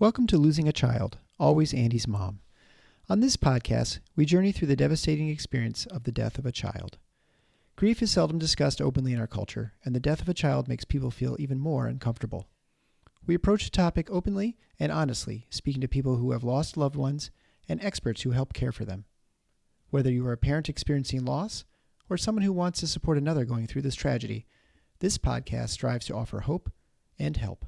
Welcome to Losing a Child, Always Andy's Mom. On this podcast, we journey through the devastating experience of the death of a child. Grief is seldom discussed openly in our culture, and the death of a child makes people feel even more uncomfortable. We approach the topic openly and honestly, speaking to people who have lost loved ones and experts who help care for them. Whether you are a parent experiencing loss or someone who wants to support another going through this tragedy, this podcast strives to offer hope and help.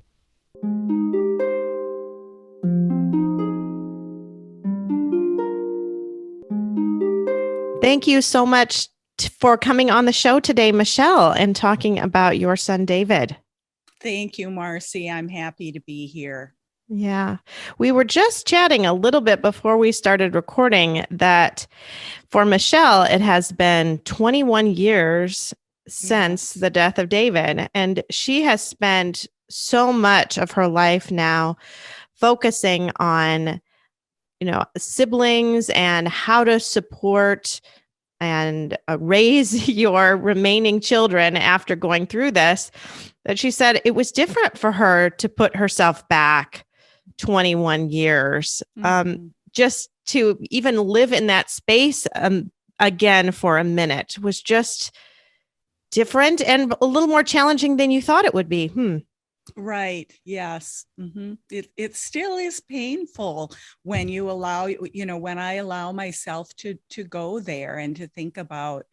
Thank you so much for coming on the show today, Michele, and talking about your son, David. Thank you, Marcy. I'm happy to be here. Yeah. We were just chatting a little bit before we started recording that for Michele, it has been 21 years since the death of David, and she has spent so much of her life now focusing on siblings and how to support and raise your remaining children after going through this, that she said it was different for her to put herself back 21 years, just to even live in that space again for a minute was just different and a little more challenging than you thought it would be. Right. Yes. It still is painful when you allow, when I allow myself to go there and to think about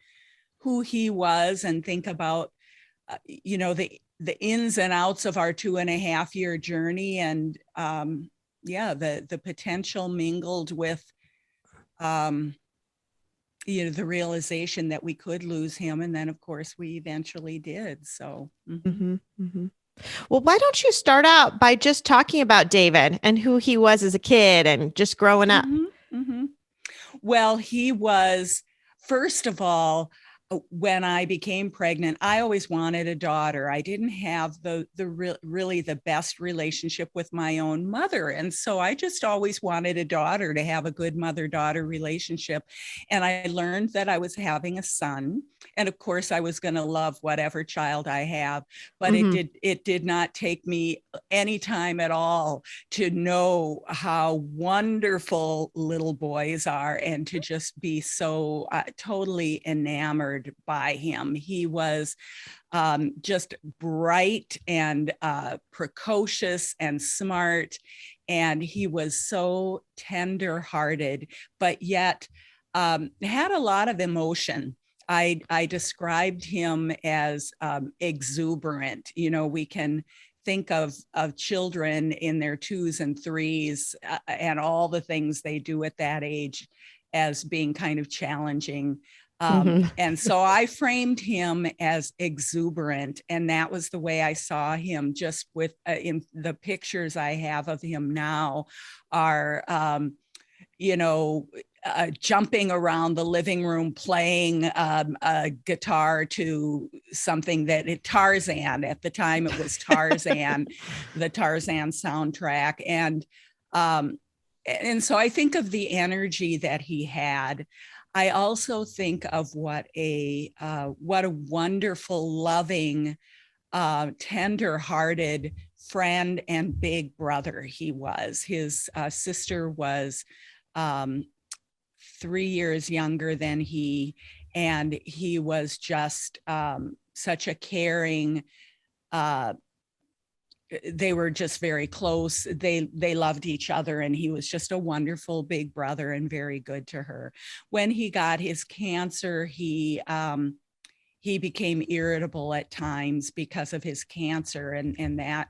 who he was and think about, the ins and outs of our 2.5-year journey and, the potential mingled with, the realization that we could lose him. And then, of course, we eventually did. So. Well, why don't you start out by just talking about David and who he was as a kid and just growing up? Well, he was, first of all, when I became pregnant, I always wanted a daughter. I didn't have really the best relationship with my own mother. And so I just always wanted a daughter to have a good mother-daughter relationship. And I learned that I was having a son. And of course, I was going to love whatever child I have. But it did not take me any time at all to know how wonderful little boys are and to just be so totally enamored by him. He was just bright and precocious and smart, and he was so tender-hearted, but yet had a lot of emotion. I described him as exuberant. We can think of children in their 2s and 3s and all the things they do at that age as being kind of challenging. And so I framed him as exuberant, and that was the way I saw him. Just with in the pictures I have of him now are, jumping around the living room, playing a guitar to something Tarzan. At the time, it was Tarzan, the Tarzan soundtrack, and so I think of the energy that he had. I also think of what a wonderful, loving, tender-hearted friend and big brother he was. His sister was 3 years younger than he, and he was just such a caring. They were just very close. They loved each other, and he was just a wonderful big brother and very good to her. When he got his cancer, he became irritable at times because of his cancer, and that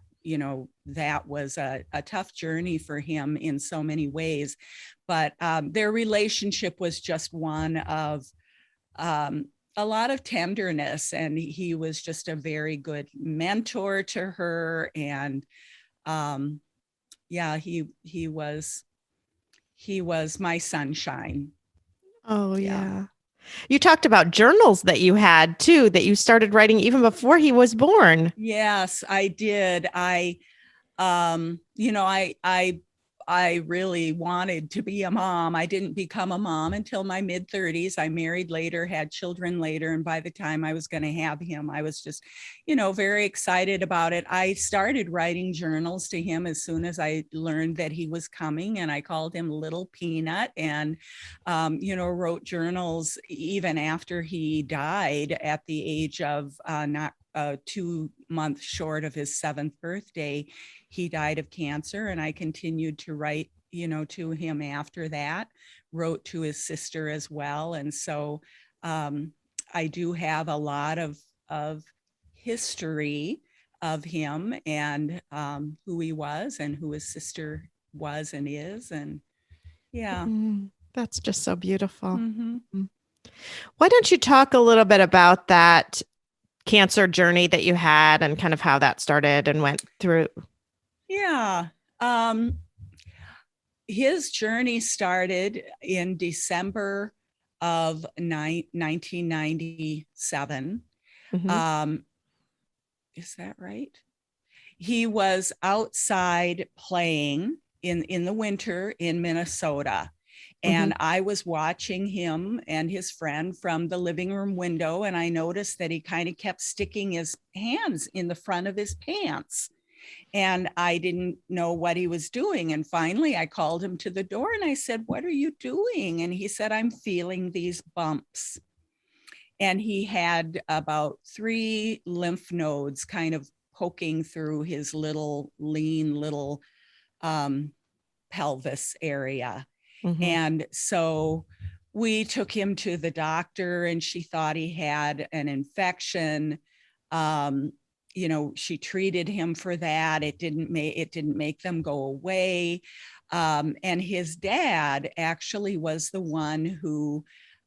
that was a tough journey for him in so many ways. But their relationship was just one of a lot of tenderness, and he was just a very good mentor to her. And he was my sunshine. Oh, yeah. You talked about journals that you had too, that you started writing even before he was born. Yes, I did. I I really wanted to be a mom. I didn't become a mom until my mid-30s. I married later, had children later. And by the time I was going to have him, I was just, very excited about it. I started writing journals to him as soon as I learned that he was coming. And I called him Little Peanut and, wrote journals even after he died at the age of not 2 months short of his 7th birthday. He died of cancer, and I continued to write, to him after that, wrote to his sister as well. And so I do have a lot of history of him and who he was and who his sister was and is. And yeah. That's just so beautiful. Mm-hmm. Why don't you talk a little bit about that cancer journey that you had and kind of how that started and went through? Yeah. His journey started in December of 1997. Mm-hmm. Is that right? He was outside playing in the winter in Minnesota. And I was watching him and his friend from the living room window. And I noticed that he kind of kept sticking his hands in the front of his pants. And I didn't know what he was doing. And finally, I called him to the door and I said, "What are you doing?" And he said, "I'm feeling these bumps." And he had about 3 lymph nodes kind of poking through his lean little pelvis area. Mm-hmm. And so we took him to the doctor and she thought he had an infection. She treated him for that. It didn't make them go away. And his dad actually was the one who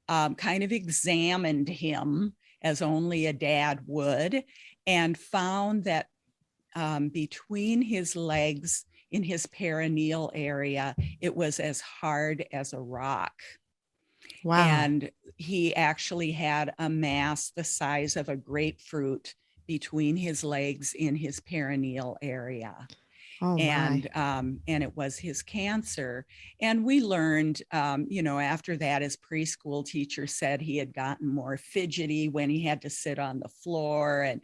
kind of examined him as only a dad would, and found that between his legs in his perineal area, it was as hard as a rock. Wow. And he actually had a mass the size of a grapefruit between his legs in his perineal area. Oh, and it was his cancer. And we learned, after that, his preschool teacher said he had gotten more fidgety when he had to sit on the floor. And,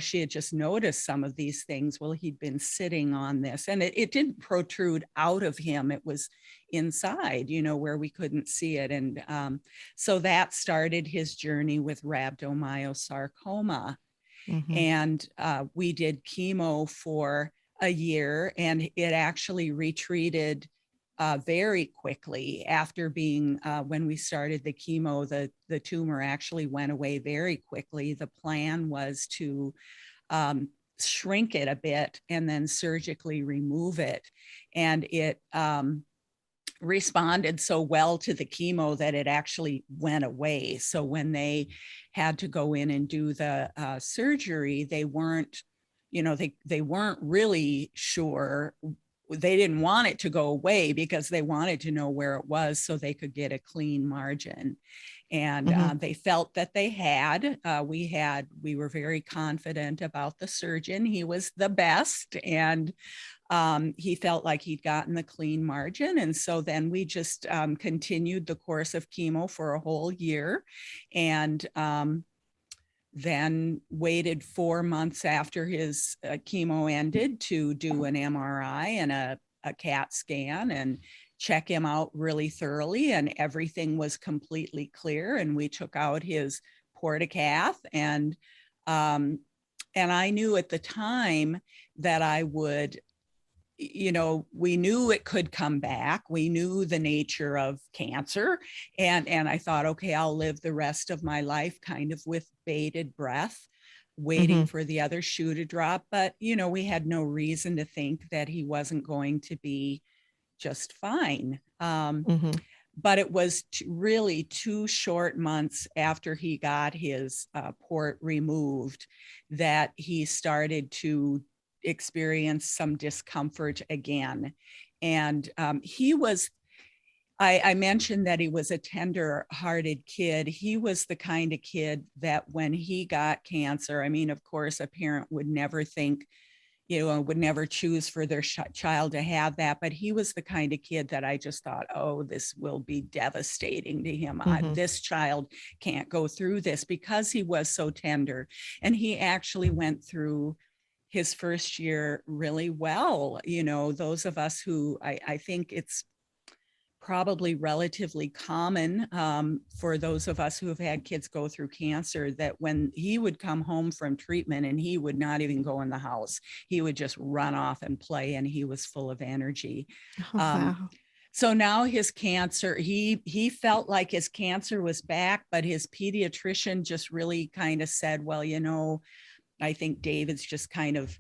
she had just noticed some of these things. Well, he'd been sitting on this, and it didn't protrude out of him. It was inside, where we couldn't see it. And so that started his journey with rhabdomyosarcoma. Mm-hmm. And we did chemo for a year, and it actually retreated very quickly after being, when we started the chemo, the tumor actually went away very quickly. The plan was to shrink it a bit and then surgically remove it. And it responded so well to the chemo that it actually went away. So when they had to go in and do the surgery, they weren't they weren't really sure. They didn't want it to go away because they wanted to know where it was so they could get a clean margin. And they felt that they had. We were very confident about the surgeon. He was the best, and he felt like he'd gotten the clean margin. And so then we just continued the course of chemo for a whole year, and then waited 4 months after his chemo ended to do an MRI and a CAT scan and check him out really thoroughly. And everything was completely clear. And we took out his portacath. And I knew at the time that I would, we knew it could come back. We knew the nature of cancer. And I thought, okay, I'll live the rest of my life kind of with bated breath, waiting for the other shoe to drop. But, we had no reason to think that he wasn't going to be just fine. But it was really 2 short months after he got his port removed that he started to experience some discomfort again. And I mentioned that he was a tender-hearted kid. He was the kind of kid that when he got cancer, I mean, of course, a parent would never think, would never choose for their child to have that. But he was the kind of kid that I just thought, oh, this will be devastating to him. This child can't go through this, because he was so tender. And he actually went through his first year really well. Those of us who I think it's probably relatively common for those of us who have had kids go through cancer, that when he would come home from treatment and he would not even go in the house, he would just run off and play, and he was full of energy. Wow. So now his cancer, he felt like his cancer was back, but his pediatrician just really kind of said, well, I think David's just kind of,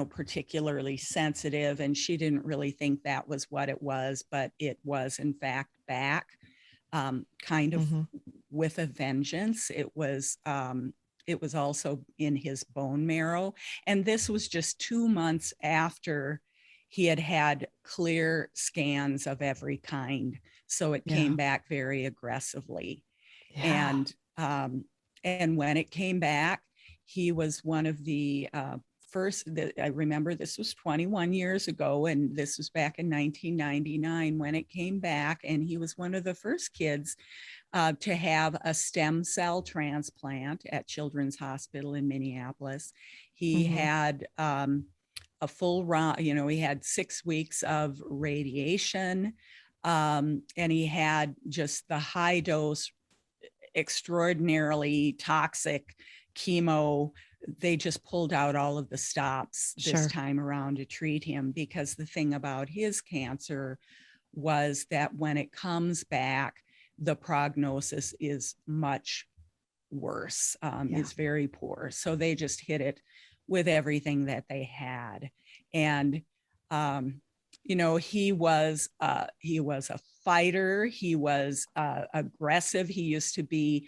particularly sensitive. And she didn't really think that was what it was, but it was in fact back, kind of with a vengeance. It was also in his bone marrow. And this was just 2 months after he had clear scans of every kind. So it came back very aggressively. Yeah. And when it came back, he was one of the first. I remember this was 21 years ago, and this was back in 1999 when it came back, and he was one of the first kids to have a stem cell transplant at Children's Hospital in Minneapolis. He had a full run, he had 6 weeks of radiation, and he had just the high dose, extraordinarily toxic chemo. They just pulled out all of the stops this time around to treat him, because the thing about his cancer was that when it comes back, the prognosis is much worse, is very poor. So they just hit it with everything that they had. And he was a fighter. He was aggressive. He used to be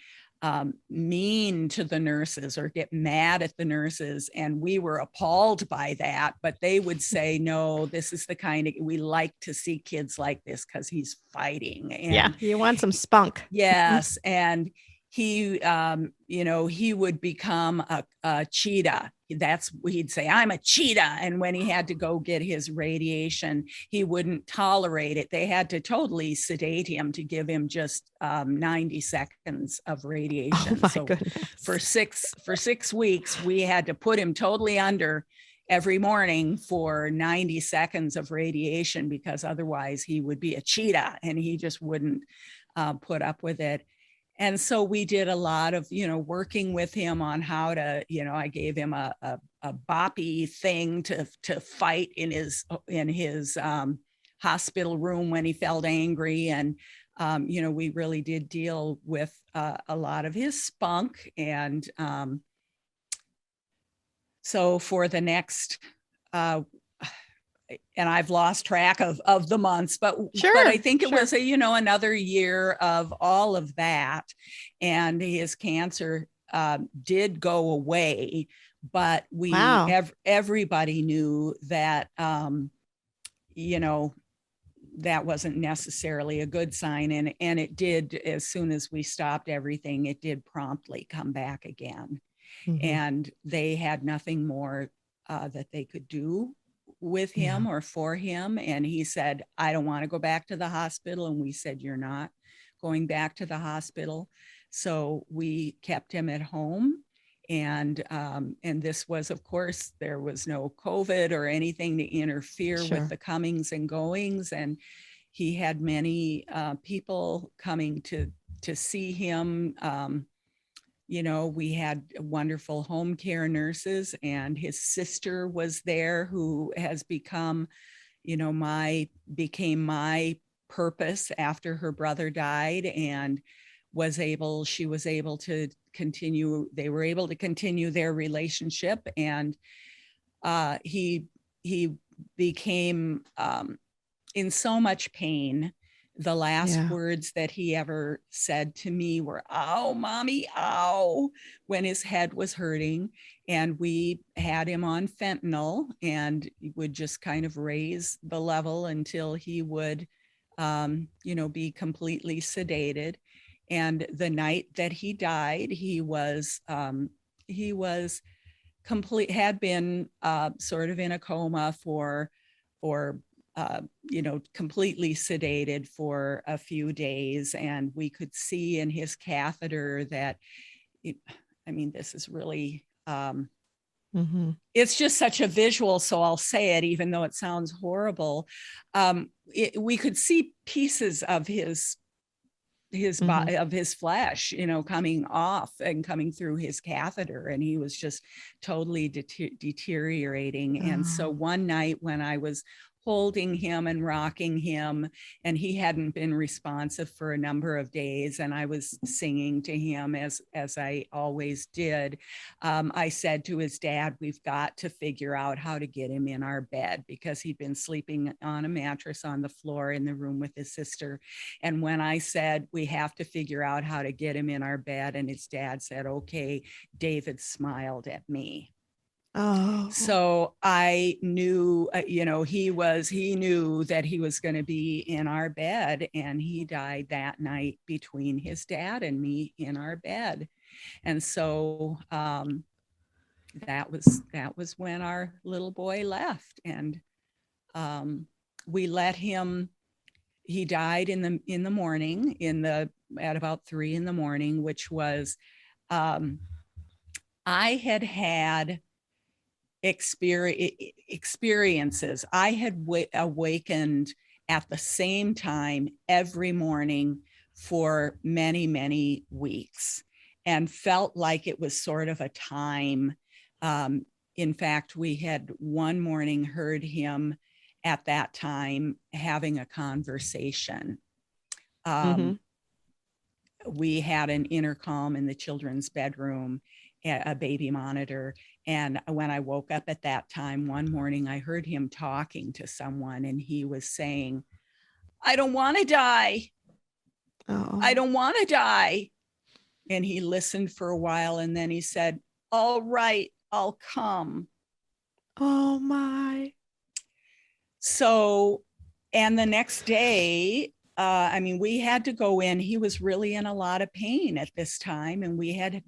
mean to the nurses or get mad at the nurses, and we were appalled by that. But they would say, no, this is the kind of, we like to see kids like this because he's fighting. And you want some spunk. Yes. And he he would become a cheetah. He'd say, I'm a cheetah. And when he had to go get his radiation, he wouldn't tolerate it. They had to totally sedate him to give him just 90 seconds of radiation. Oh my so goodness. for 6 weeks, we had to put him totally under every morning for 90 seconds of radiation, because otherwise he would be a cheetah, and he just wouldn't put up with it. And so we did a lot of, working with him on how to, I gave him a boppy thing to fight in his hospital room when he felt angry. And, we really did deal with a lot of his spunk. And so for the next, and I've lost track of the months, but I think it was another year of all of that, and his cancer did go away, but everybody knew that that wasn't necessarily a good sign, and it did, as soon as we stopped everything, it did promptly come back again, and they had nothing more that they could do with him or for him. And he said, I don't want to go back to the hospital. And we said, you're not going back to the hospital. So we kept him at home. And this was, of course, there was no COVID or anything to interfere with the comings and goings. And he had many people coming to see him. We had wonderful home care nurses, and his sister was there, who has become, became my purpose after her brother died, and she was able to continue, they were able to continue their relationship. And he became in so much pain. The last words that he ever said to me were, ow, mommy, ow, when his head was hurting. And we had him on fentanyl, and would just kind of raise the level until he would, be completely sedated. And the night that he died, he was had been sort of in a coma or completely sedated for a few days. And we could see in his catheter that, this is really, it's just such a visual. So I'll say it, even though it sounds horrible. We could see pieces of his body, of his flesh, coming off and coming through his catheter. And he was just totally deteriorating. And so one night when I was holding him and rocking him, and he hadn't been responsive for a number of days, and I was singing to him as I always did, I said to his dad, we've got to figure out how to get him in our bed, because he'd been sleeping on a mattress on the floor in the room with his sister. And when I said, we have to figure out how to get him in our bed, and his dad said, okay, David smiled at me. Oh, so I knew, he knew that he was going to be in our bed, and he died that night between his dad and me in our bed. And so that was when our little boy left, and we let him. He died in the morning, at about 3 a.m, which was, I had experiences. I had awakened at the same time every morning for many, many weeks, and felt like it was sort of a time. In fact, we had one morning heard him at that time having a conversation. We had an intercom in the children's bedroom, a baby monitor. And when I woke up at that time, one morning, I heard him talking to someone, and he was saying, I don't want to die. oh. I don't want to die. And he listened for a while, and then he said, all right, I'll come. Oh my. So, and the next day, we had to go in. He was really in a lot of pain at this time, and we had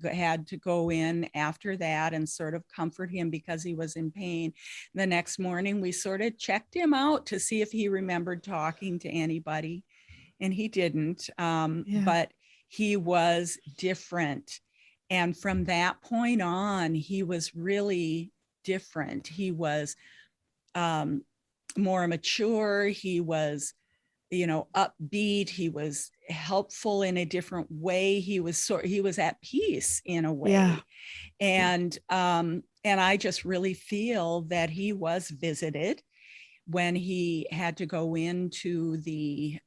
to go in after that and sort of comfort him because he was in pain. The next morning, we sort of checked him out to see if he remembered talking to anybody, and he didn't. But he was different. And from that point on, he was really different. He was more mature. He was upbeat. He was helpful in a different way. He was at peace in a way. Yeah. And I just really feel that he was visited when he had to go into the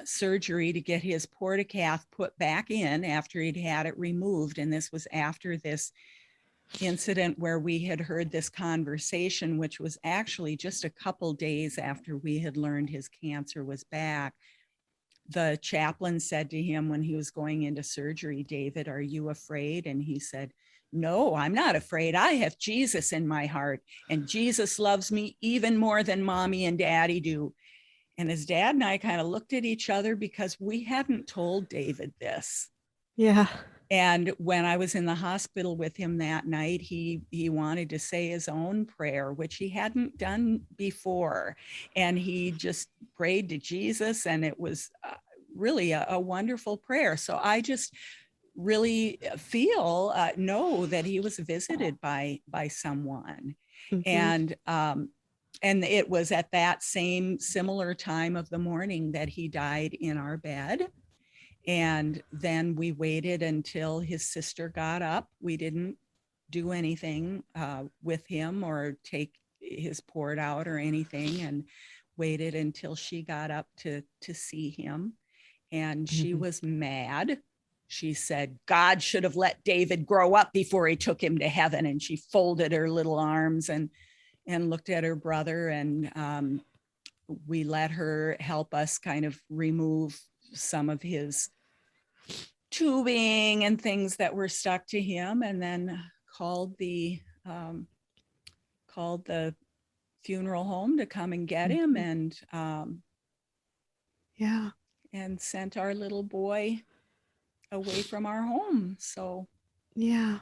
surgery to get his portacath put back in after he'd had it removed. And this was after this incident where we had heard this conversation, which was actually just a couple days after we had learned his cancer was back. The chaplain said to him when he was going into surgery, David, are you afraid? And he said, no, I'm not afraid. I have Jesus in my heart, and Jesus loves me even more than mommy and daddy do. And his dad and I kind of looked at each other because we hadn't told David this. Yeah. And when I was in the hospital with him that night, he wanted to say his own prayer, which he hadn't done before. And he just prayed to Jesus, and it was really a wonderful prayer. So I just really know that he was visited by someone. And it was at that same similar time of the morning that he died in our bed. And then we waited until his sister got up. We didn't do anything with him or take his port out or anything, and waited until she got up to see him. And she was mad. She said, God should have let David grow up before he took him to heaven. And she folded her little arms and looked at her brother, and we let her help us kind of remove some of his tubing and things that were stuck to him, and then called the funeral home to come and get him, and and sent our little boy away from our home. So yeah.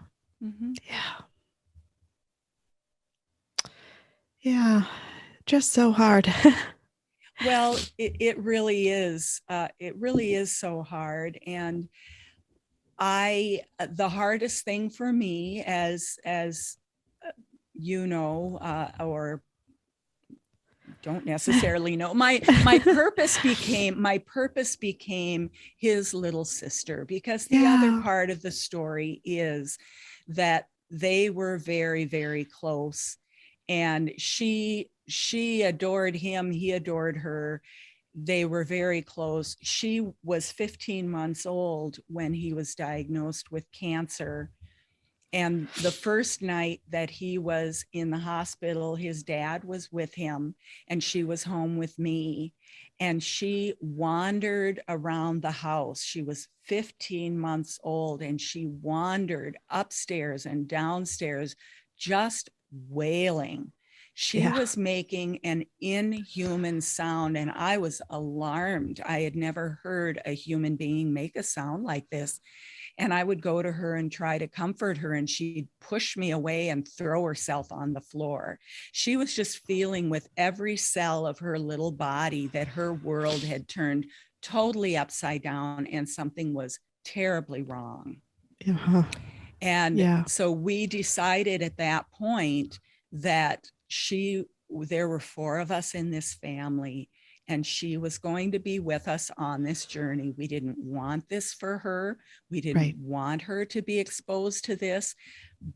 Yeah. Just so hard. Well, it really is. It really is so hard. And the hardest thing for me, as you know, or don't necessarily know, my purpose became his little sister, because the other Yeah. part of the story is that they were very, very close, and she adored him, he adored her. They were very close. She was 15 months old when he was diagnosed with cancer. And the first night that he was in the hospital, his dad was with him, and she was home with me. And she wandered around the house. She was 15 months old, and she wandered upstairs and downstairs, just wailing. She was making an inhuman sound, and I was alarmed. I had never heard a human being make a sound like this. And I would go to her and try to comfort her, and she'd push me away and throw herself on the floor. She was just feeling with every cell of her little body that her world had turned totally upside down and something was terribly wrong. Uh-huh. And so we decided at that point that there were four of us in this family, and she was going to be with us on this journey. We didn't want this for her. We didn't want her to be exposed to this,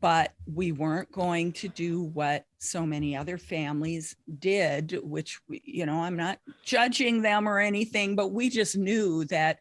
but we weren't going to do what so many other families did, which, I'm not judging them or anything, but we just knew that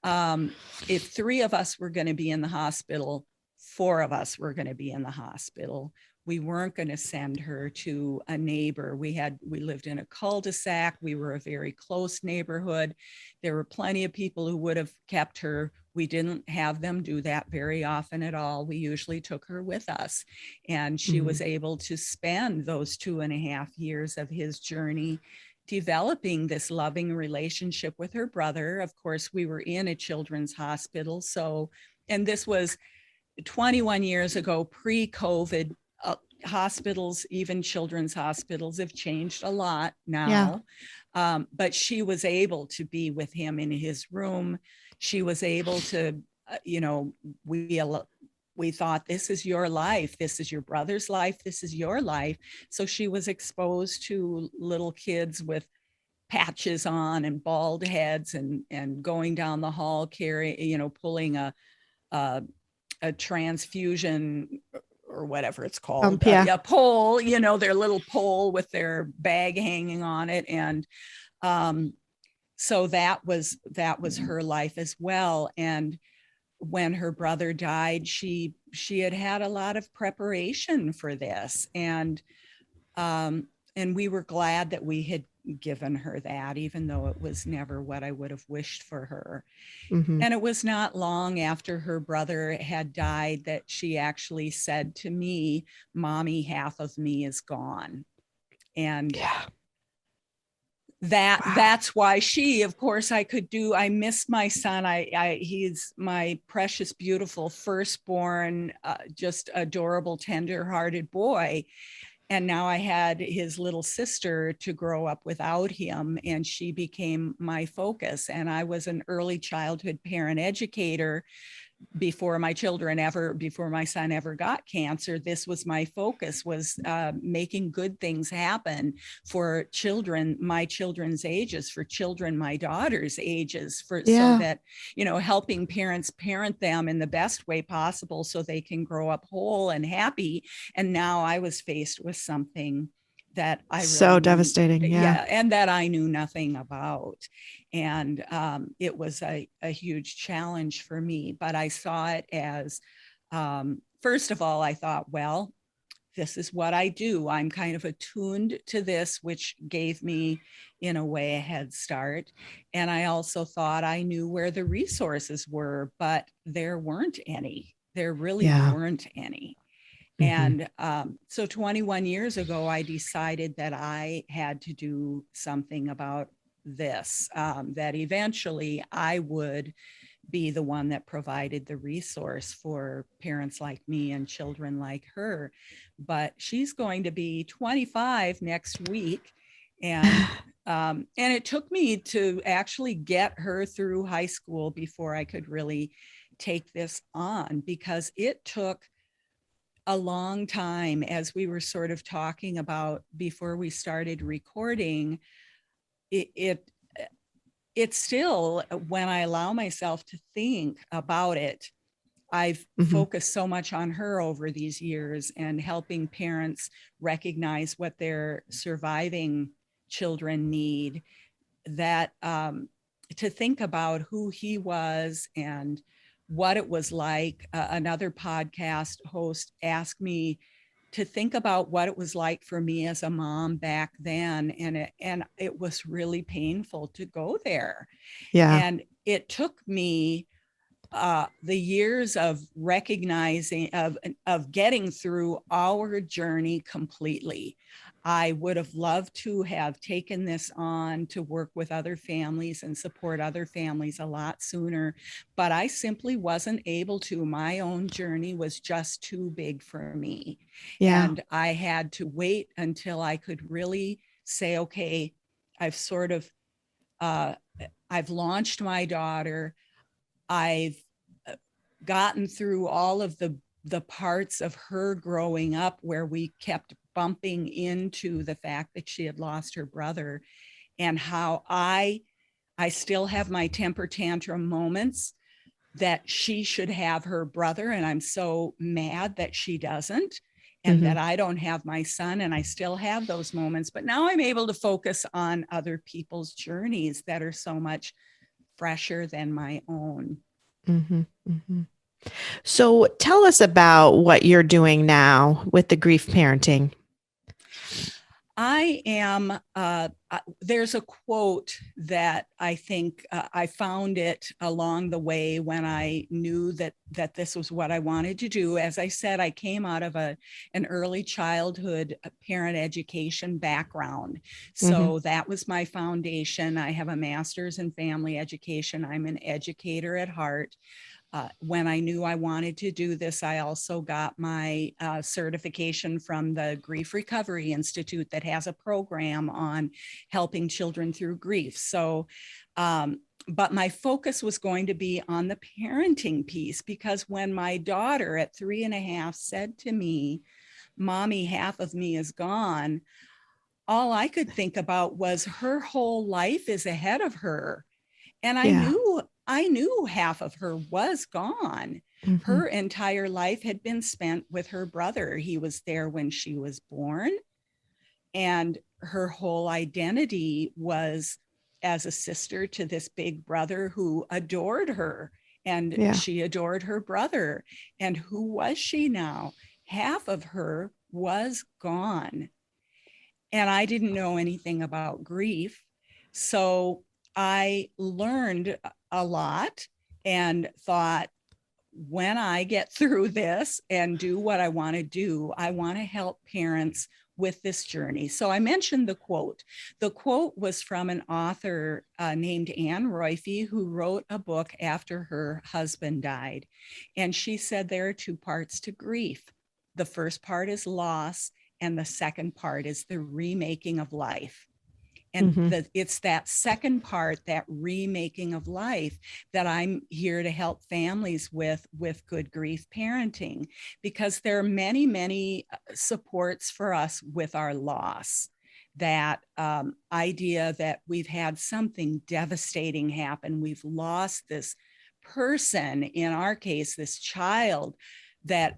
if three of us were going to be in the hospital, four of us were going to be in the hospital. We weren't going to send her to a neighbor. We lived in a cul-de-sac. We were a very close neighborhood. There were plenty of people who would have kept her. We didn't have them do that very often at all. We usually took her with us, and she was able to spend those 2.5 years of his journey developing this loving relationship with her brother. Of course, we were in a children's hospital. So, and this was 21 years ago, pre-COVID. Hospitals, even children's hospitals, have changed a lot now. But she was able to be with him in his room. She was able to, we thought, this is your life. This is your brother's life. This is your life. So she was exposed to little kids with patches on and bald heads, and going down the hall pulling a transfusion or whatever it's called, a pole, their little pole with their bag hanging on it. And so that was her life as well. And when her brother died, she had a lot of preparation for this. And we were glad that we had given her that, even though it was never what I would have wished for her. And it was not long after her brother had died that she actually said to me, "Mommy, half of me is gone." And that's why of course, I miss my son. He's my precious, beautiful firstborn, just adorable, tender-hearted boy. And now I had his little sister to grow up without him, and she became my focus. And I was an early childhood parent educator before my son ever got cancer. This was my focus, was making good things happen for children, my children's ages, for children, my daughter's ages, so that, helping parents parent them in the best way possible so they can grow up whole and happy. And now I was faced with something that devastating. And that I knew nothing about. And it was a huge challenge for me, but I saw it as, first of all, I thought, well, this is what I do. I'm kind of attuned to this, which gave me, in a way, a head start. And I also thought I knew where the resources were, but there weren't any. There really weren't any. And so 21 years ago, I decided that I had to do something about this, that eventually I would be the one that provided the resource for parents like me and children like her. But she's going to be 25 next week. And it took me to actually get her through high school before I could really take this on, because it took a long time, as we were sort of talking about before we started recording. It's still, when I allow myself to think about it, I've focused so much on her over these years and helping parents recognize what their surviving children need, that to think about who he was and what it was like. Another podcast host asked me to think about what it was like for me as a mom back then. And it was really painful to go there. Yeah. And it took me the years of recognizing, of getting through our journey completely. I would have loved to have taken this on to work with other families and support other families a lot sooner, but I simply wasn't able to. My own journey was just too big for me. Yeah. And I had to wait until I could really say, okay, I've sort of, I've launched my daughter. I've gotten through all of the parts of her growing up where we kept bumping into the fact that she had lost her brother, and how I still have my temper tantrum moments that she should have her brother, and I'm so mad that she doesn't, and that I don't have my son, and I still have those moments. But now I'm able to focus on other people's journeys that are so much fresher than my own. So tell us about what you're doing now with the grief parenting. I am, there's a quote that I think I found it along the way when I knew that this was what I wanted to do. As I said, I came out of an early childhood parent education background. So that was my foundation. I have a master's in family education. I'm an educator at heart. When I knew I wanted to do this, I also got my certification from the Grief Recovery Institute that has a program on helping children through grief. So, but my focus was going to be on the parenting piece, because when my daughter at 3.5 said to me, "Mommy, half of me is gone," all I could think about was her whole life is ahead of her. And I knew half of her was gone. Her entire life had been spent with her brother. He was there when she was born. And her whole identity was as a sister to this big brother who adored her. And she adored her brother. And who was she now? Half of her was gone. And I didn't know anything about grief. So I learned a lot and thought, when I get through this and do what I want to do, I want to help parents with this journey. So I mentioned the quote. The quote was from an author named Anne Royfie, who wrote a book after her husband died. And she said there are 2 parts to grief. The first part is loss, and the second part is the remaking of life. And it's that second part, that remaking of life, that I'm here to help families with good grief parenting, because there are many, many supports for us with our loss. That idea that we've had something devastating happen. We've lost this person, in our case, this child that,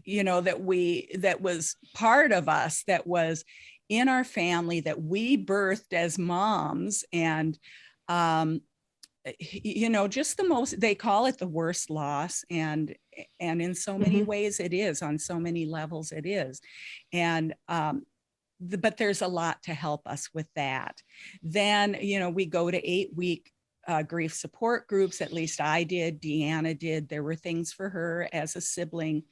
that was part of us, that was in our family, that we birthed as moms. And, just the most, they call it the worst loss. And in so many ways it is, on so many levels it is. And, but there's a lot to help us with that. Then, we go to 8-week grief support groups. At least I did, Deanna did. There were things for her as a sibling.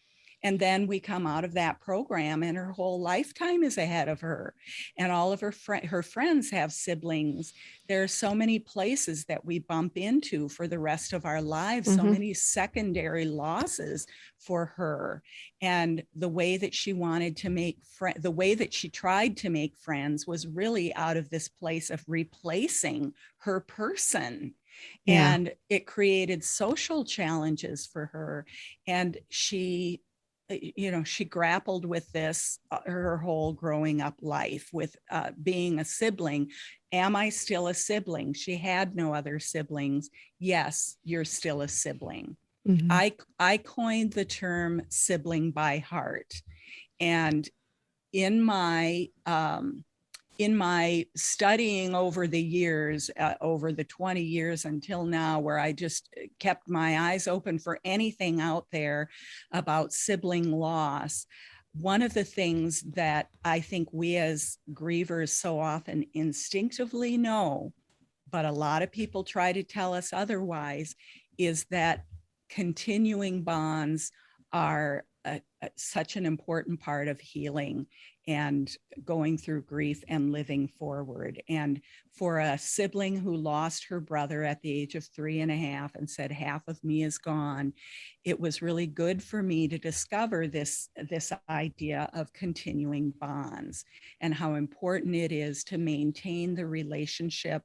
And then we come out of that program and her whole lifetime is ahead of her. And all of her friends have siblings. There are so many places that we bump into for the rest of our lives, so many secondary losses for her. And the way that she wanted to make the way that she tried to make friends was really out of this place of replacing her person. Yeah. And it created social challenges for her. And she grappled with this her whole growing up life with being a sibling. Am I still a sibling? She had no other siblings. Yes, you're still a sibling. I coined the term sibling by heart. And in my studying over the years, over the 20 years until now, where I just kept my eyes open for anything out there about sibling loss, one of the things that I think we as grievers so often instinctively know, but a lot of people try to tell us otherwise, is that continuing bonds are such an important part of healing and going through grief and living forward. And for a sibling who lost her brother at the age of 3.5 and said, half of me is gone, it was really good for me to discover this idea of continuing bonds and how important it is to maintain the relationship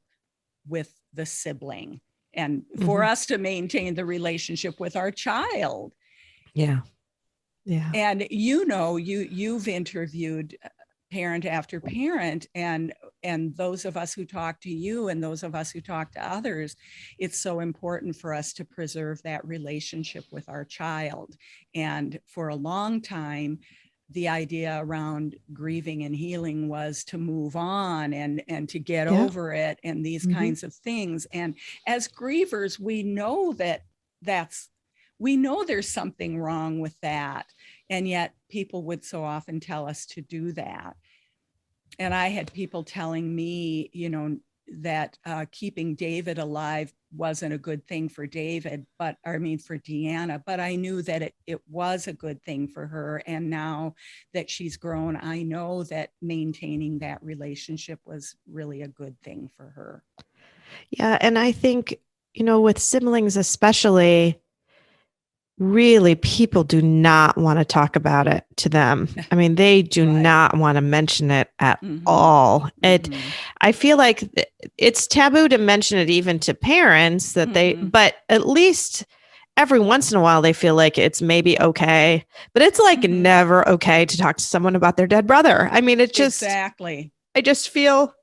with the sibling and for us to maintain the relationship with our child. Yeah. And you've interviewed parent after parent, and those of us who talk to you and those of us who talk to others, it's so important for us to preserve that relationship with our child. And for a long time, the idea around grieving and healing was to move on and to get over it and these kinds of things. And as grievers, we know we know there's something wrong with that. And yet people would so often tell us to do that. And I had people telling me, that keeping David alive wasn't a good thing for David, for Deanna, but I knew that it was a good thing for her. And now that she's grown, I know that maintaining that relationship was really a good thing for her. Yeah. And I think, with siblings, especially, really, people do not want to talk about it to them. I mean, they do not want to mention it at all. I feel like it's taboo to mention it even to parents but at least every once in a while they feel like it's maybe okay, but it's like never okay to talk to someone about their dead brother. I mean, it's just exactly. I just feel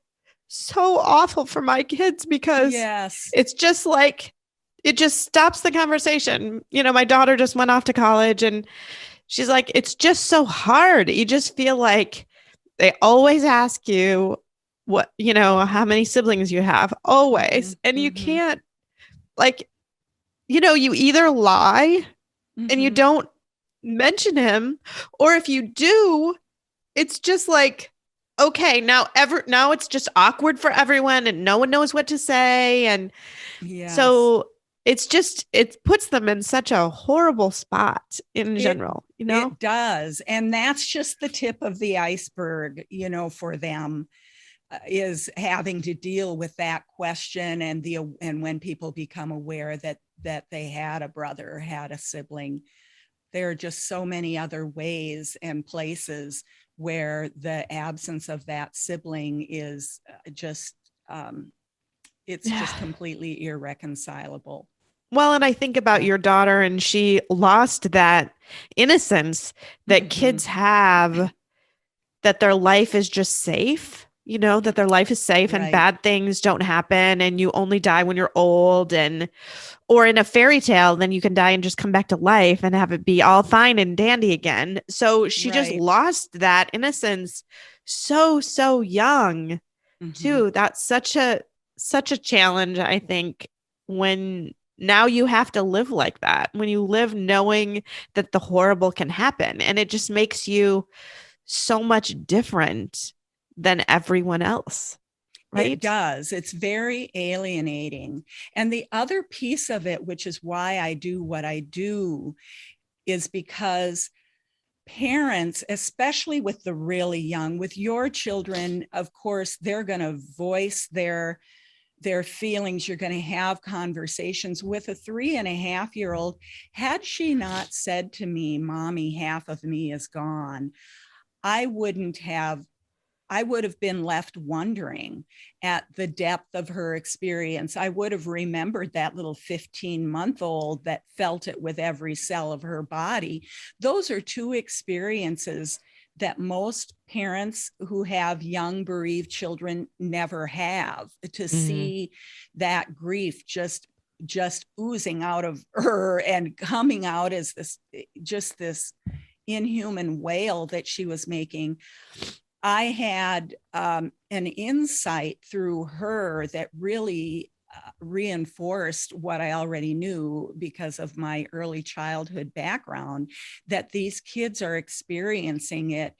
so awful for my kids because it's just like, it just stops the conversation. My daughter just went off to college and she's like, it's just so hard. You just feel like they always ask you what, how many siblings you have, always. And you can't, you either lie and you don't mention him, or if you do, it's just like, okay, now it's just awkward for everyone and no one knows what to say. And so it puts them in such a horrible spot in general, It does. And that's just the tip of the iceberg, for them, is having to deal with that question. And when people become aware that they had a brother, had a sibling, there are just so many other ways and places where the absence of that sibling is just, it's just completely irreconcilable. Well, and I think about your daughter, and she lost that innocence that kids have, that their life is just safe, that their life is safe and bad things don't happen and you only die when you're old, or in a fairy tale, then you can die and just come back to life and have it be all fine and dandy again. So she just lost that innocence so young too. That's such a challenge, I think, when now you have to live like that, when you live knowing that the horrible can happen, and it just makes you so much different than everyone else. Right? It does. It's very alienating. And the other piece of it, which is why I do what I do, is because parents, especially with the really young, with your children, of course, they're going to voice their feelings. You're going to have conversations. With a 3.5-year-old, had she not said to me, "Mommy, half of me is gone," I would have been left wondering at the depth of her experience. I would have remembered that little 15-month-old that felt it with every cell of her body. Those are two experiences that most parents who have young bereaved children never have. To see that grief just oozing out of her and coming out as this inhuman wail that she was making. I had an insight through her that really reinforced what I already knew because of my early childhood background, that these kids are experiencing it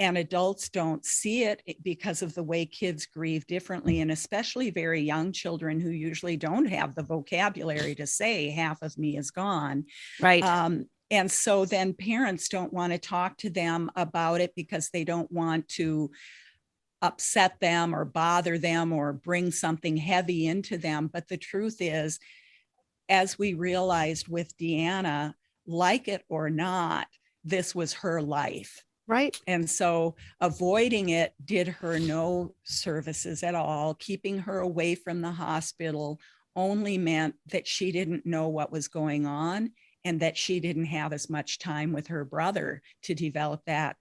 and adults don't see it because of the way kids grieve differently, and especially very young children who usually don't have the vocabulary to say half of me is gone. Right. And so then parents don't want to talk to them about it because they don't want to upset them or bother them or bring something heavy into them. But the truth is, as we realized with Deanna, like it or not, this was her life. Right. And so avoiding it did her no services at all. Keeping her away from the hospital only meant that she didn't know what was going on, and that she didn't have as much time with her brother to develop that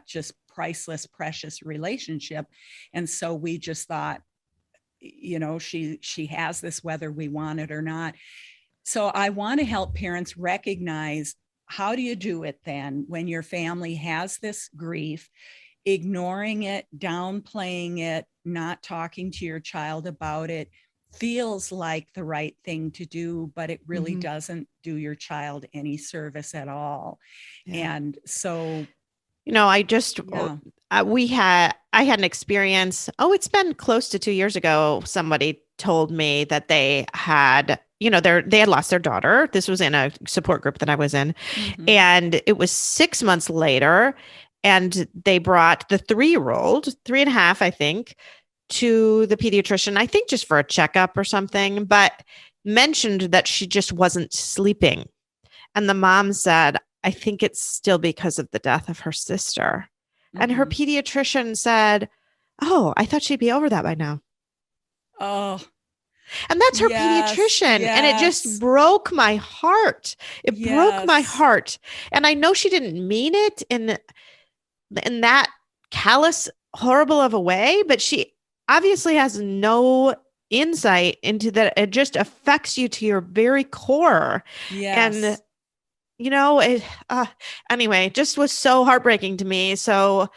just priceless, precious relationship. And so we just thought, she has this whether we want it or not. So I want to help parents recognize, how do you do it then when your family has this grief? Ignoring it, downplaying it, not talking to your child about it feels like the right thing to do, but it really doesn't do your child any service at all. Yeah. And so, I had an experience. Oh, it's been close to 2 years ago. Somebody told me that they had, they had lost their daughter. This was in a support group that I was in. And it was 6 months later, and they brought the 3-year-old, 3.5, I think, to the pediatrician, I think just for a checkup or something, but mentioned that she just wasn't sleeping. And the mom said, "I think it's still because of the death of her sister." And her pediatrician said, "Oh, I thought she'd be over that by now." Oh, and that's her pediatrician. Yes. And it just broke my heart. It broke my heart. And I know she didn't mean it in that callous, horrible of a way, but she obviously has no insight into that. It just affects you to your very core. Yes. And anyway, it just was so heartbreaking to me. So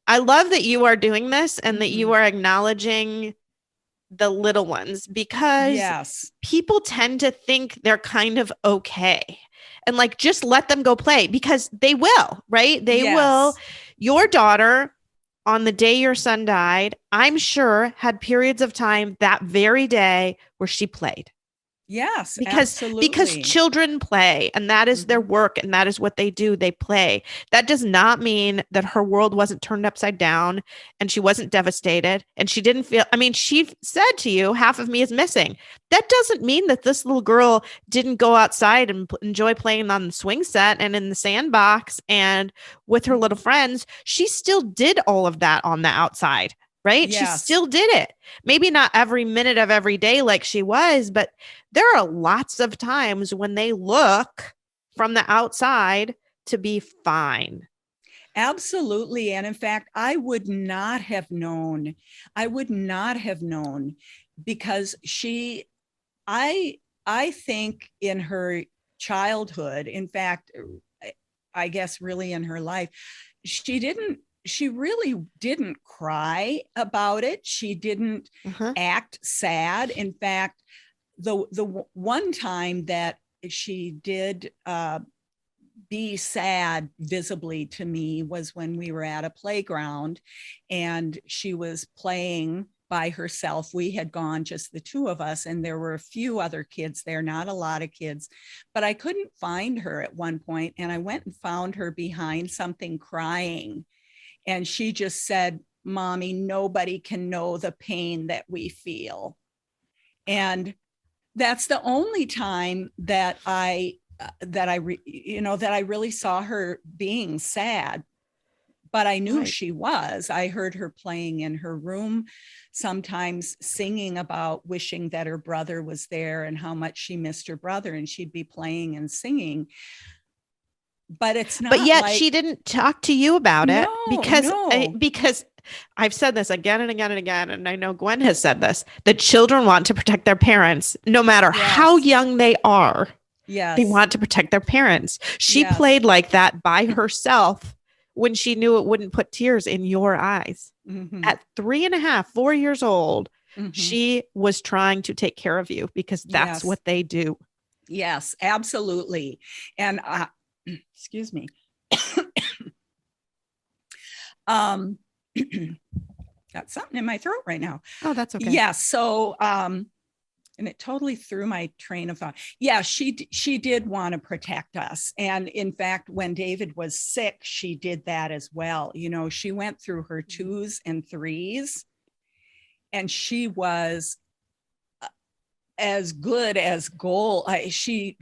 I love that you are doing this and that you are acknowledging the little ones, because people tend to think they're kind of okay and like, just let them go play, because they will, right? They will. Your daughter, on the day your son died, I'm sure had periods of time that very day where she played. Yes, absolutely. Because children play, and that is their work, and that is what they do. They play. That does not mean that her world wasn't turned upside down and she wasn't devastated and she didn't feel, she said to you, half of me is missing. That doesn't mean that this little girl didn't go outside and enjoy playing on the swing set and in the sandbox and with her little friends. She still did all of that on the outside. Right? Yes. She still did it. Maybe not every minute of every day like she was, but there are lots of times when they look from the outside to be fine. Absolutely. And in fact, I would not have known because I think in her childhood, in fact, I guess really in her life, she really didn't cry about it. She didn't act sad. In fact, the one time that she did be sad visibly to me was when we were at a playground and she was playing by herself. We had gone just the two of us, and there were a few other kids there, not a lot of kids, but I couldn't find her at one point, and I went and found her behind something crying. And she just said, "Mommy, nobody can know the pain that we feel." And that's the only time that I really saw her being sad. But I knew she was. I heard her playing in her room, sometimes singing about wishing that her brother was there and how much she missed her brother, and she'd be playing and singing. But it's not. But yet she didn't talk to you about it No. because I've said this again and again and again, and I know Gwen has said this, that children want to protect their parents no matter how young they are. Yes. They want to protect their parents. She played like that by herself when she knew it wouldn't put tears in your eyes. Mm-hmm. At 3.5, 4 years old, she was trying to take care of you because that's what they do. Yes, absolutely. And excuse me. Got something in my throat right now. Oh, that's okay. Yeah. So, and it totally threw my train of thought. Yeah, she did want to protect us. And in fact, when David was sick, she did that as well. You know, she went through her 2s and 3s, and she was as good as gold. She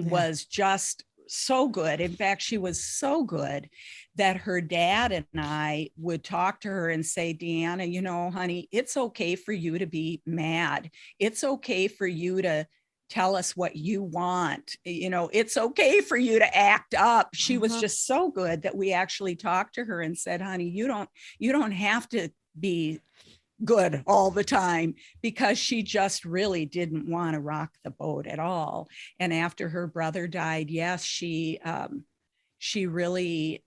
was just so good. In fact, she was so good that her dad and I would talk to her and say, "Deanna, you know, honey, it's okay for you to be mad. It's okay for you to tell us what you want. You know, it's okay for you to act up." She was just so good that we actually talked to her and said, "Honey, you don't have to be good all the time," because she just really didn't want to rock the boat at all. And after her brother died, yes, she really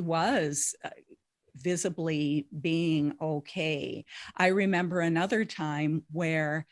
was visibly being okay. I remember another time where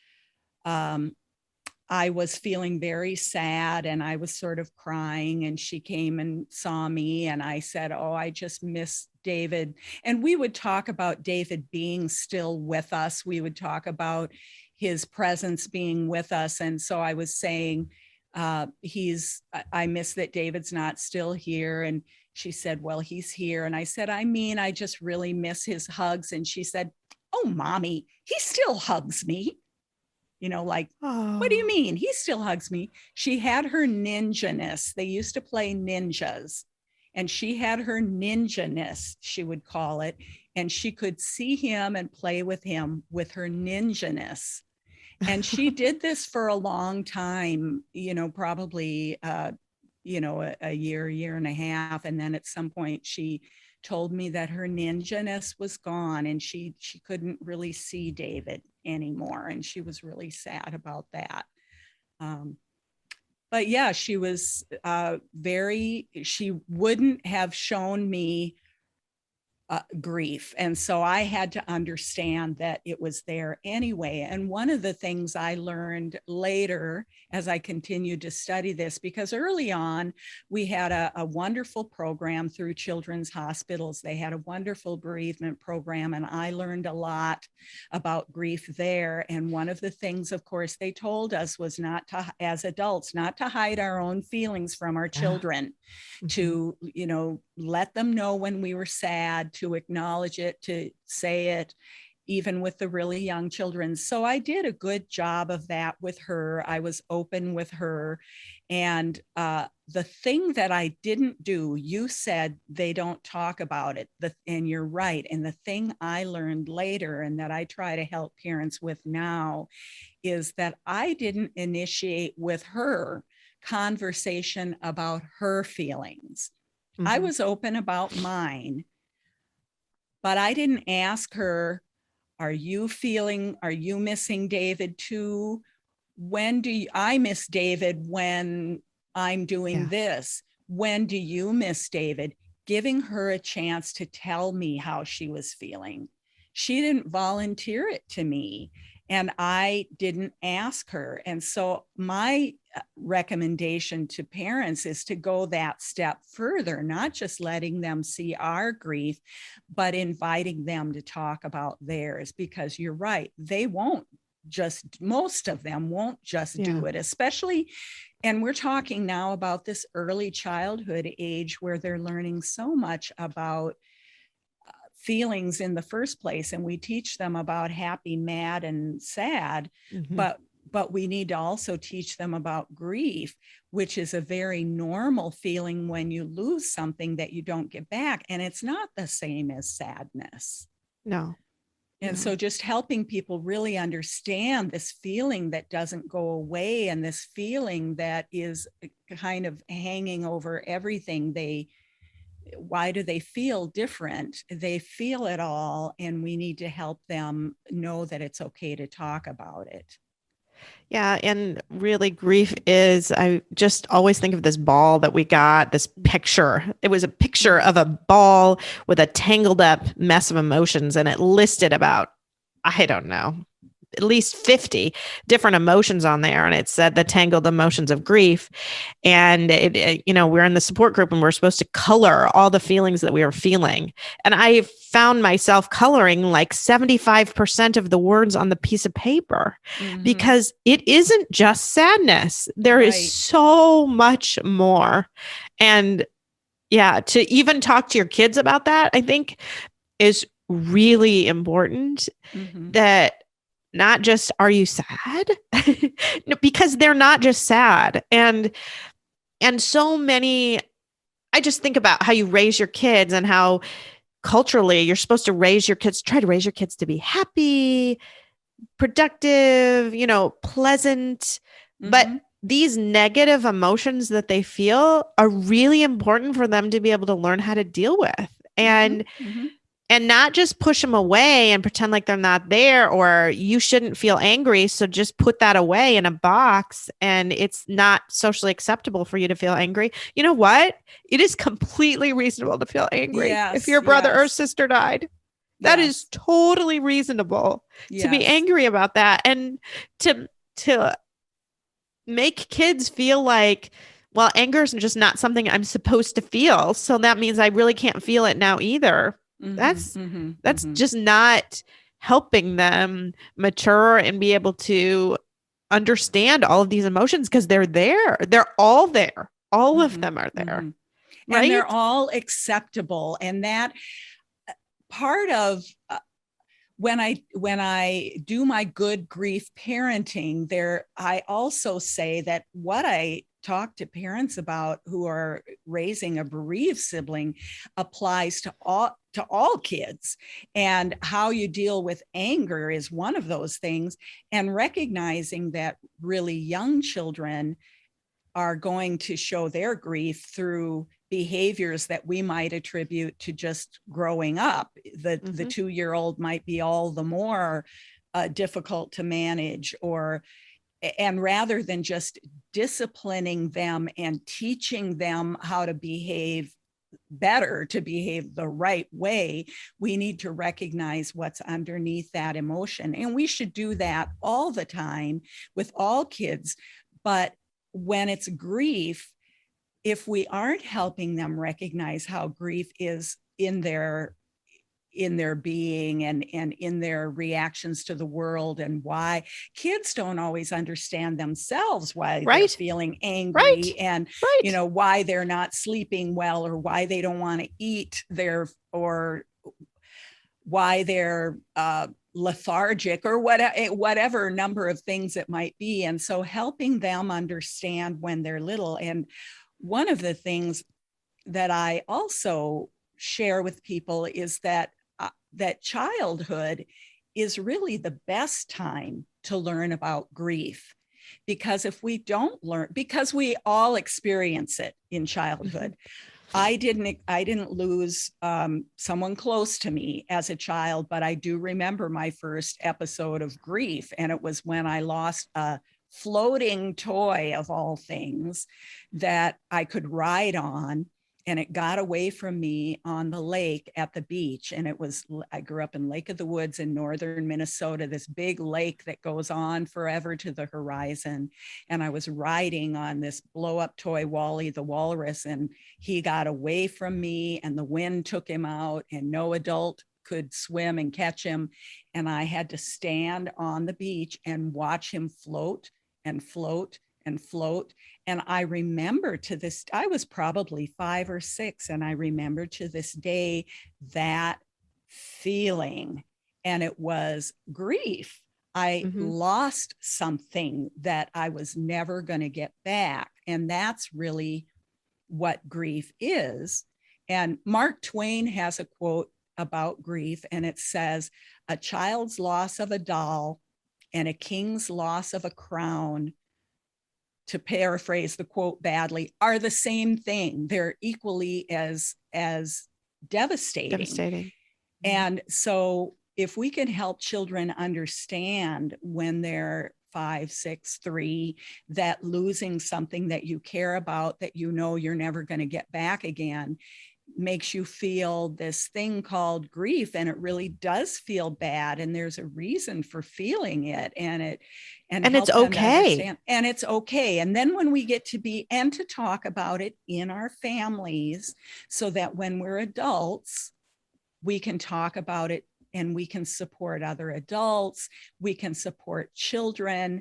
I was feeling very sad and I was sort of crying, and she came and saw me, and I said, "Oh, I just miss David." And we would talk about David being still with us. We would talk about his presence being with us. And so I was saying, I miss that David's not still here. And she said, "Well, he's here." And I said, I just really miss his hugs." And she said, "Oh, Mommy, he still hugs me." You know, like, "What do you mean? He still hugs me." She had her ninja-ness. They used to play ninjas, and she had her ninja-ness, she would call it. And she could see him and play with him with her ninja-ness. And she did this for a long time, you know, probably, a year and a half. And then at some point she told me that her ninja-ness was gone, and she couldn't really see David anymore. And she was really sad about that. But yeah, she was she wouldn't have shown me grief. And so I had to understand that it was there anyway. And one of the things I learned later as I continued to study this, because early on we had a wonderful program through children's hospitals. They had a wonderful bereavement program, and I learned a lot about grief there. And one of the things, of course, they told us was not to, as adults, not to hide our own feelings from our children, to, you know, let them know when we were sad, to acknowledge it, to say it, even with the really young children. So I did a good job of that with her. I was open with her. And the thing that I didn't do, you said they don't talk about it, and you're right. And the thing I learned later, and that I try to help parents with now, is that I didn't initiate with her conversation about her feelings. I was open about mine, but I didn't ask her, are you missing David too? When do I miss David when I'm doing this? When do you miss David? Giving her a chance to tell me how she was feeling. She didn't volunteer it to me. And I didn't ask her. And so my recommendation to parents is to go that step further, not just letting them see our grief, but inviting them to talk about theirs, because you're right, they won't just, most of them won't just do it, especially, and we're talking now about this early childhood age where they're learning so much about feelings in the first place, and we teach them about happy, mad, and sad, but we need to also teach them about grief, which is a very normal feeling when you lose something that you don't get back, and it's not the same as sadness. No. And so just helping people really understand this feeling that doesn't go away, and this feeling that is kind of hanging over everything. Why do they feel different? They feel it all, and we need to help them know that it's okay to talk about it. Yeah. And really, grief is, I just always think of this ball that we got, this picture. It was a picture of a ball with a tangled up mess of emotions, and it listed about, I don't know, at least 50 different emotions on there. And it said the tangled emotions of grief. And we're in the support group and we're supposed to color all the feelings that we were feeling. And I found myself coloring like 75% of the words on the piece of paper, because it isn't just sadness. There is so much more. And to even talk to your kids about that, I think is really important. That not just, are you sad? No, because they're not just sad. And so many, I just think about how you raise your kids and how culturally you're supposed to try to raise your kids to be happy, productive, pleasant. But these negative emotions that they feel are really important for them to be able to learn how to deal with. And not just push them away and pretend like they're not there, or you shouldn't feel angry, so just put that away in a box, and it's not socially acceptable for you to feel angry. You know what? It is completely reasonable to feel angry if your brother or sister died. That is totally reasonable to be angry about that, and to make kids feel like, well, anger is just not something I'm supposed to feel, so that means I really can't feel it now either. That's just not helping them mature and be able to understand all of these emotions, because they're there. They're all there. All of them are there. Right? And they're all acceptable. And that part of when I do my good grief parenting there, I also say that what I talk to parents about who are raising a bereaved sibling applies to all kids, and how you deal with anger is one of those things, and recognizing that really young children are going to show their grief through behaviors that we might attribute to just growing up. The 2-year-old might be all the more difficult to manage, and rather than just disciplining them and teaching them how to behave better, to behave the right way, we need to recognize what's underneath that emotion. And we should do that all the time with all kids. But when it's grief, if we aren't helping them recognize how grief is in their being and in their reactions to the world, and why kids don't always understand themselves why they're feeling angry, and why they're not sleeping well, or why they don't want to eat, or why they're lethargic, or whatever number of things it might be. And so helping them understand when they're little. And one of the things that I also share with people is that childhood is really the best time to learn about grief, because if we don't learn, because we all experience it in childhood. I didn't lose someone close to me as a child, but I do remember my first episode of grief, and it was when I lost a floating toy of all things that I could ride on. and it got away from me on the lake at the beach. And I grew up in Lake of the Woods in northern Minnesota, this big lake that goes on forever to the horizon. And I was riding on this blow up toy Wally the walrus, and he got away from me and the wind took him out, and no adult could swim and catch him. And I had to stand on the beach and watch him float and float and float. And I remember I was probably 5 or 6. And I remember to this day that feeling. And it was grief. I lost something that I was never going to get back. And that's really what grief is. And Mark Twain has a quote about grief, and it says, "A child's loss of a doll and a king's loss of a crown," to paraphrase the quote badly, are the same thing. They're equally as devastating. And so if we can help children understand when they're 5, 6, 3, that losing something that you care about, that you know you're never going to get back again, makes you feel this thing called grief, and it really does feel bad, and there's a reason for feeling it, and it's okay. And it's okay. And then when we get to talk about it in our families, so that when we're adults, we can talk about it and we can support other adults, we can support children.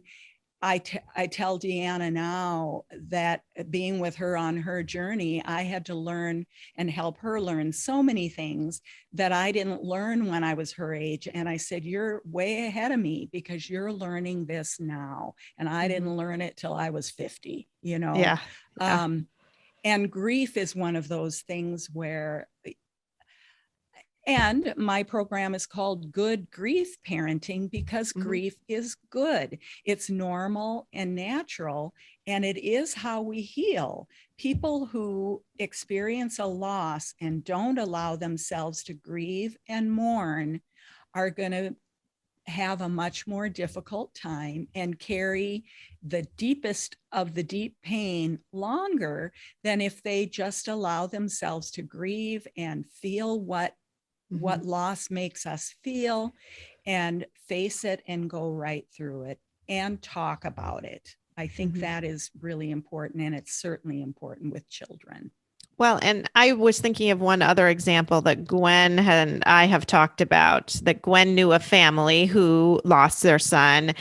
I tell Deanna now that being with her on her journey, I had to learn and help her learn so many things that I didn't learn when I was her age. And I said, "You're way ahead of me because you're learning this now. And I didn't learn it till I was 50, you know?" Yeah. And grief is one of those things where, and my program is called Good Grief Parenting, because grief is good. It's normal and natural, and it is how we heal. People who experience a loss and don't allow themselves to grieve and mourn are going to have a much more difficult time and carry the deepest of the deep pain longer than if they just allow themselves to grieve and feel what loss makes us feel, and face it and go right through it and talk about it. I think that is really important, and it's certainly important with children. Well, and I was thinking of one other example that Gwen and I have talked about, that Gwen knew a family who lost their son.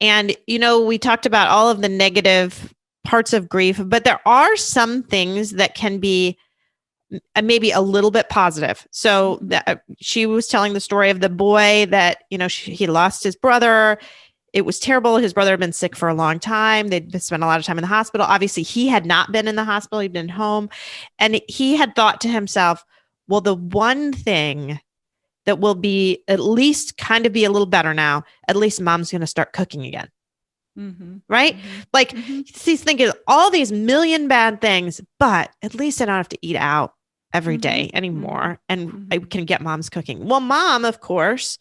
And, you know, we talked about all of the negative parts of grief, but there are some things that can be maybe a little bit positive. So she was telling the story of the boy that, you know, he lost his brother. It was terrible. His brother had been sick for a long time. They'd spent a lot of time in the hospital. Obviously, he had not been in the hospital. He'd been home. And he had thought to himself, well, the one thing that will be at least kind of be a little better now, at least mom's going to start cooking again. Right? Like he's thinking all these million bad things, but at least I don't have to eat out every day anymore. And I can get mom's cooking. Well, mom, of course,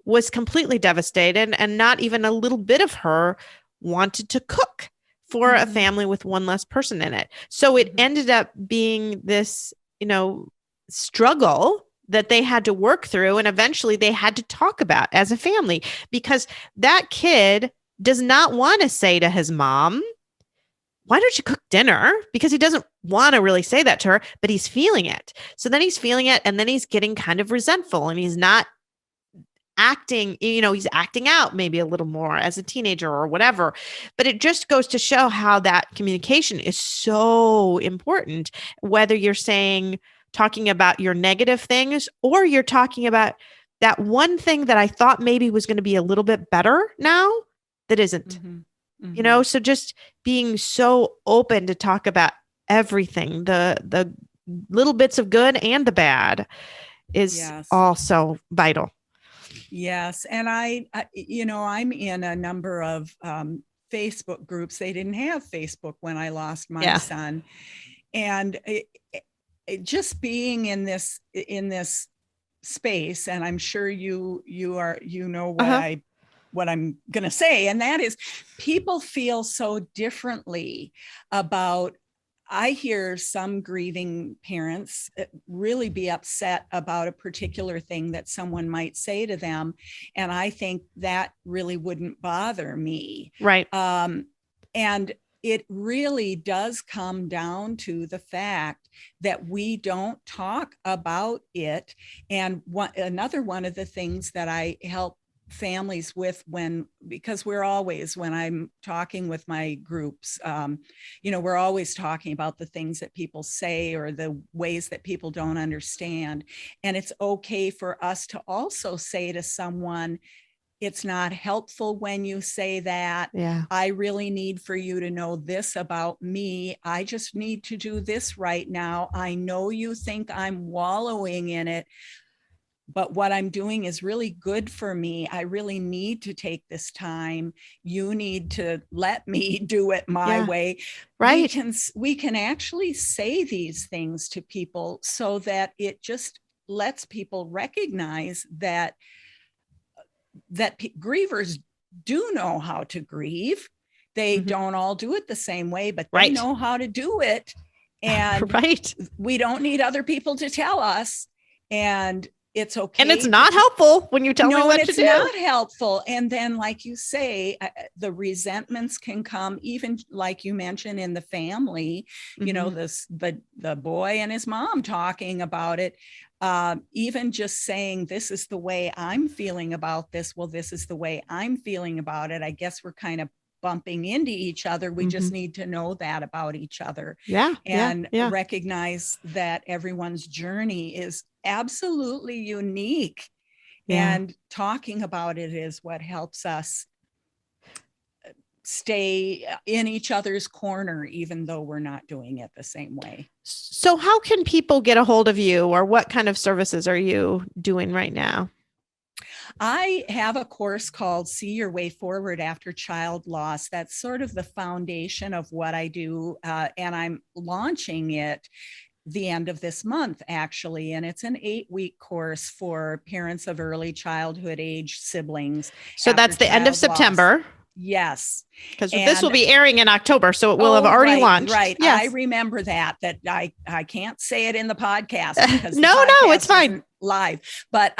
was completely devastated, and not even a little bit of her wanted to cook for a family with one less person in it. So it ended up being this, you know, struggle that they had to work through. And eventually they had to talk about as a family, because that kid does not want to say to his mom, "Why don't you cook dinner?" Because he doesn't want to really say that to her, but he's feeling it. So then he's feeling it, and then he's getting kind of resentful, and he's not acting, you know, he's acting out maybe a little more as a teenager or whatever. But it just goes to show how that communication is so important, whether you're talking about your negative things, or you're talking about that one thing that I thought maybe was going to be a little bit better now that isn't. You know, so just being so open to talk about everything, the little bits of good and the bad, is also vital. Yes. And I, you know, I'm in a number of Facebook groups. They didn't have Facebook when I lost my son. And just being in this space, and I'm sure you know what I'm going to say. And that is, people feel so differently about I hear some grieving parents really be upset about a particular thing that someone might say to them. And I think that really wouldn't bother me. Right. And it really does come down to the fact that we don't talk about it. And another one of the things that I help families with because when I'm talking with my groups, we're always talking about the things that people say or the ways that people don't understand. And it's okay for us to also say to someone, it's not helpful when you say that. Yeah. I really need for you to know this about me. I just need to do this right now. I know you think I'm wallowing in it, but what I'm doing is really good for me. I really need to take this time. You need to let me do it my way. Right. We can actually say these things to people so that it just lets people recognize that grievers do know how to grieve. They don't all do it the same way, but they know how to do it. And we don't need other people to tell us. And it's okay. And it's not helpful when you tell me what to do. It's not helpful. And then, like you say, the resentments can come, even like you mentioned in the family, the boy and his mom talking about it. Even just saying, this is the way I'm feeling about this. Well, this is the way I'm feeling about it. I guess we're kind of bumping into each other. We just need to know that about each other. And recognize that everyone's journey is absolutely unique. And talking about it is what helps us stay in each other's corner, even though we're not doing it the same way. So how can people get a hold of you, or what kind of services are you doing right now? I have a course called See Your Way Forward After Child Loss. That's sort of the foundation of what I do. And I'm launching it the end of this month, actually. And it's an 8-week course for parents of early childhood age siblings. So that's the end of September. Yes. Because this will be airing in October, so it will have already launched. Right. Yes. I remember that I can't say it in the podcast because no, it's fine. Live. But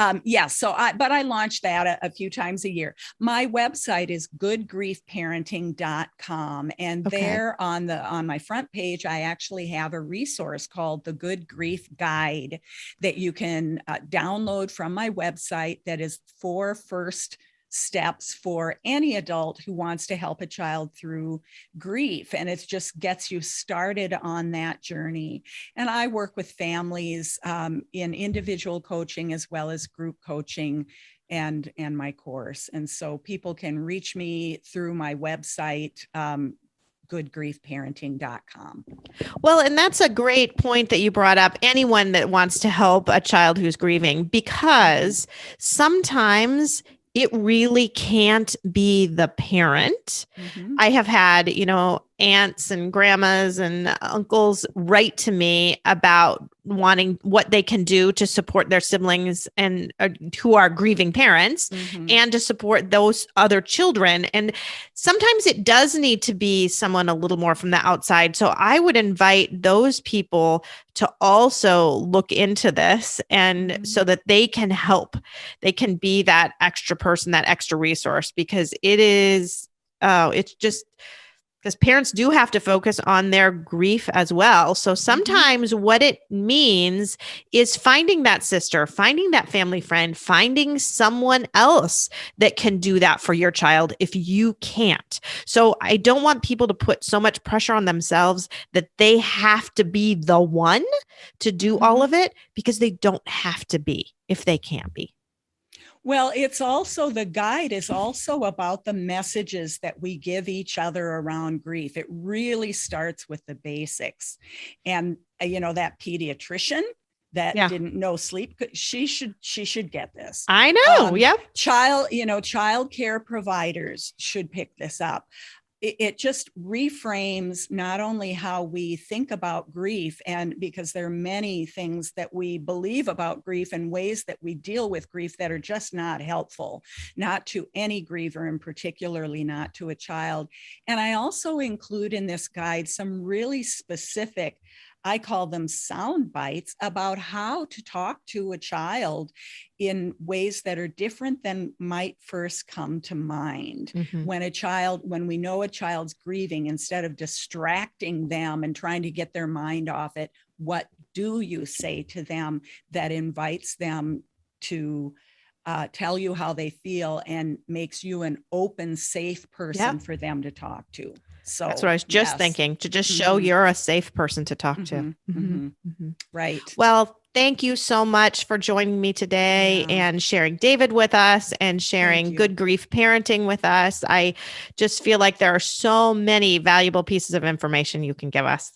so I launched that a few times a year. My website is goodgriefparenting.com. And there on my front page, I actually have a resource called the Good Grief Guide that you can download from my website. That is 4 first steps for any adult who wants to help a child through grief. And it just gets you started on that journey. And I work with families in individual coaching as well as group coaching and my course. And so people can reach me through my website, goodgriefparenting.com. Well, and that's a great point that you brought up. Anyone that wants to help a child who's grieving, because sometimes it really can't be the parent. I have had, aunts and grandmas and uncles write to me about wanting what they can do to support their siblings and who are grieving parents and to support those other children. And sometimes it does need to be someone a little more from the outside. So I would invite those people to also look into this, and so that they can help. They can be that extra person, that extra resource, because it's just, because parents do have to focus on their grief as well. So sometimes what it means is finding that sister, finding that family friend, finding someone else that can do that for your child if you can't. So I don't want people to put so much pressure on themselves that they have to be the one to do all of it, because they don't have to be if they can't be. Well, it's also, the guide is also about the messages that we give each other around grief. It really starts with the basics. And, that pediatrician that didn't know sleep, she should get this. I know. Child care providers should pick this up. it just reframes not only how we think about grief, and because there are many things that we believe about grief and ways that we deal with grief that are just not helpful, not to any griever, and particularly not to a child. And I also include in this guide some really specific, I call them sound bites, about how to talk to a child in ways that are different than might first come to mind. Mhm. When we know a child's grieving, instead of distracting them and trying to get their mind off it, what do you say to them that invites them to tell you how they feel and makes you an open, safe person for them to talk to? So that's what I was just thinking, to just show you're a safe person to talk to. Right. Well, thank you so much for joining me today and sharing David with us and sharing good grief parenting with us. I just feel like there are so many valuable pieces of information you can give us.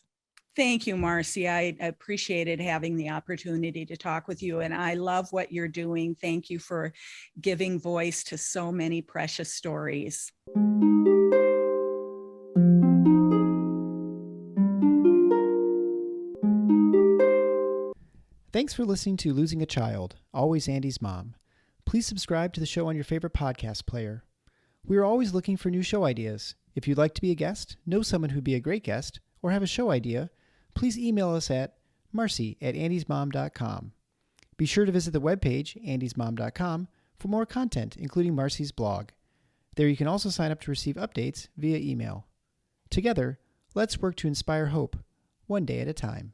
Thank you, Marcy. I appreciated having the opportunity to talk with you, and I love what you're doing. Thank you for giving voice to so many precious stories. Thanks for listening to Losing a Child, Always Andy's Mom. Please subscribe to the show on your favorite podcast player. We are always looking for new show ideas. If you'd like to be a guest, know someone who'd be a great guest, or have a show idea, please email us at marcy@andysmom.com. Be sure to visit the webpage, andysmom.com, for more content, including Marcy's blog. There you can also sign up to receive updates via email. Together, let's work to inspire hope, one day at a time.